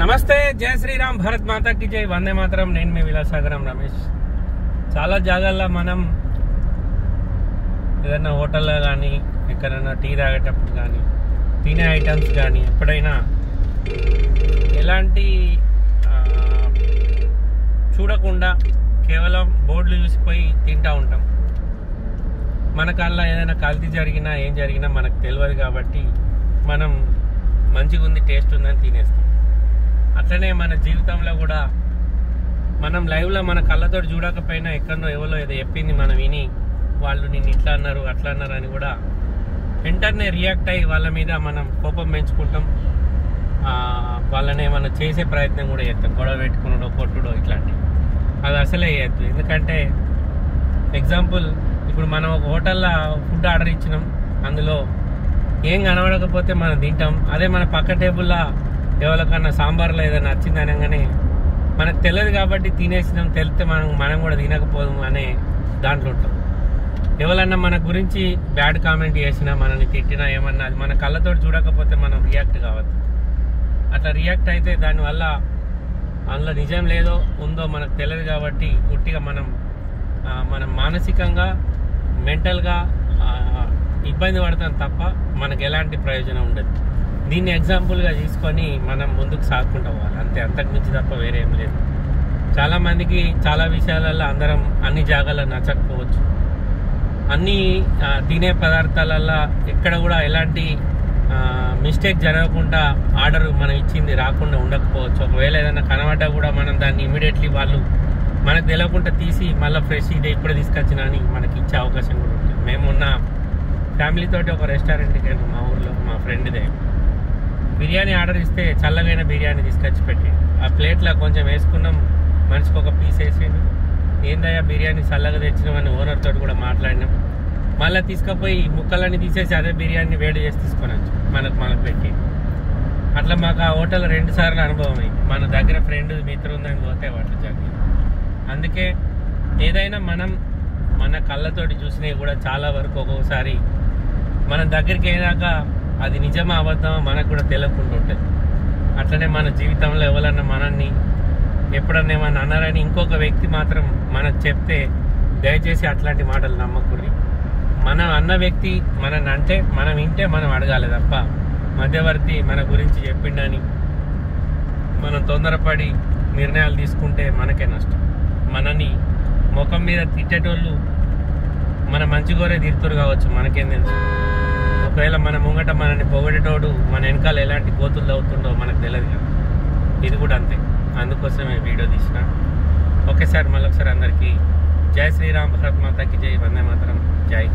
నమస్తే, జై శ్రీరామ్, భారత్ మాతాకి జై, వందే మాతరం. నేను మీ విలాసాగరం రమేష్. చాలా జాగాల్లో మనం ఏదైనా హోటల్లో కానీ ఎక్కడైనా టీ తాగేటప్పుడు కానీ తినే ఐటమ్స్ కానీ ఎప్పుడైనా ఎలాంటి చూడకుండా కేవలం బోర్డులు చూసిపోయి తింటూ ఉంటాం. మనకల్లా ఏదైనా కల్తీ జరిగినా ఏం జరిగినా మనకు తెలియదు కాబట్టి మనం మంచిగా ఉంది, టేస్ట్ ఉందని తినేస్తాం. అట్లనే మన జీవితంలో కూడా మనం లైవ్లో మన కళ్ళతో చూడకపోయినా ఎక్కడో ఎవరో ఏదో చెప్పింది మనం విని వాళ్ళు నిన్ను ఇట్లా అన్నారు అట్లా అన్నారు అని కూడా వెంటనే రియాక్ట్ అయ్యి వాళ్ళ మీద మనం కోపం పెంచుకుంటాం. వాళ్ళని ఏమన్నా చేసే ప్రయత్నం కూడా చేస్తాం, గొడవ పెట్టుకున్నాడో కొట్టుడో ఇట్లాంటివి. అది అసలే చేయద్దు. ఎందుకంటే ఎగ్జాంపుల్, ఇప్పుడు మనం ఒక హోటల్లో ఫుడ్ ఆర్డర్ ఇచ్చినాం, అందులో ఏం కనబడకపోతే మనం తింటాం. అదే మన పక్క టేబుల్లో ఎవరికన్నా సాంబార్లో ఏదైనా నచ్చింది అనగానే మనకు తెలియదు కాబట్టి తినేసినాం, తెలిస్తే మనం కూడా తినకపోదాం అనే దాంట్లో ఉంటాం. ఎవరన్నా మన గురించి బ్యాడ్ కామెంట్ చేసినా, మనల్ని తిట్టినా, ఏమన్నా అది మన కళ్ళతో చూడకపోతే మనం రియాక్ట్ కావద్దు. అట్లా రియాక్ట్ అయితే దానివల్ల అందులో నిజం లేదో ఉందో మనకు తెలియదు కాబట్టి గుట్టిగా మనం మానసికంగా మెంటల్గా ఇబ్బంది పడతాం తప్ప మనకు ఎలాంటి ప్రయోజనం ఉండదు. దీన్ని ఎగ్జాంపుల్గా తీసుకొని మనం ముందుకు సాగుకుంటూ పోవాలి అంతే, అంతకు మించి తప్ప వేరే ఏం లేదు. చాలామందికి చాలా విషయాలలో అందరం అన్ని జాగాల్లో నచ్చకపోవచ్చు. అన్ని తినే పదార్థాలల్లో ఎక్కడ కూడా ఎలాంటి మిస్టేక్ జరగకుండా ఆర్డర్ మనం ఇచ్చింది రాకుండా ఉండకపోవచ్చు. ఒకవేళ ఏదైనా కనబడ్డా కూడా మనం దాన్ని ఇమీడియట్లీ వాళ్ళు మనకు తెలియకుండా తీసి మళ్ళీ ఫ్రెష్ ఇదే ఇప్పుడే తీసుకొచ్చినా అని మనకి ఇచ్చే అవకాశం కూడా ఉంటుంది. మేమున్న ఫ్యామిలీతోటి ఒక రెస్టారెంట్కి వెళ్ళి మా ఊర్లో మా ఫ్రెండ్దే బిర్యానీ ఆర్డర్ ఇస్తే చల్లగైన బిర్యానీ తీసుకొచ్చి పెట్టి ఆ ప్లేట్లో కొంచెం వేసుకున్నాం, మనిషికి ఒక పీస్ వేసిండు. ఏందయ్యా బిర్యానీ చల్లగా తెచ్చినామని ఓనర్ తోటి కూడా మాట్లాడినాం. మళ్ళీ తీసుకుపోయి ముక్కలన్నీ తీసేసి అదే బిర్యానీ వేడి చేసి తీసుకొనొచ్చు మనకు పెట్టి. అట్లా మాకు ఆ హోటల్ 2 సార్లు అనుభవం అయింది. మన దగ్గర ఫ్రెండ్ మిత్రులు ఉందని పోతే అట్లా జరిగింది. అందుకే ఏదైనా మనం మన కళ్ళతోటి చూసినవి కూడా చాలా వరకు ఒక్కొక్కసారి మన దగ్గరికి అయినాక అది నిజమా అబద్ధమా మనకు కూడా తెలియకుండా ఉంటుంది. అట్లనే మన జీవితంలో ఎవరన్నా మనల్ని ఎప్పుడన్నా ఏమన్నా అన్నారని ఇంకొక వ్యక్తి మాత్రం మనకు చెప్తే దయచేసి అట్లాంటి మాటలు నమ్మకూడదు. మనం అన్న వ్యక్తి మనని అంటే మనం వింటే మనం అడగాలి తప్ప మధ్యవర్తి మన గురించి చెప్పిండని మనం తొందరపడి నిర్ణయాలు తీసుకుంటే మనకే నష్టం. మనని ముఖం మీద తిట్టేటోళ్ళు మన మంచి కోరే తీరుతురు కావచ్చు, మనకేం తెలుసు. ఒకవేళ మన ముంగట మనని పొగడేటోడు మన వెనకాల ఎలాంటి గోతులు అవుతుండో మనకు తెలియదు కదా. ఇది కూడా అంతే, అందుకోసమే వీడియో తీసిన. ఓకే సార్, మళ్ళొకసారి అందరికీ జై శ్రీరామ్, భారత్ మాతాకి జై, వందే మాతరం, జై.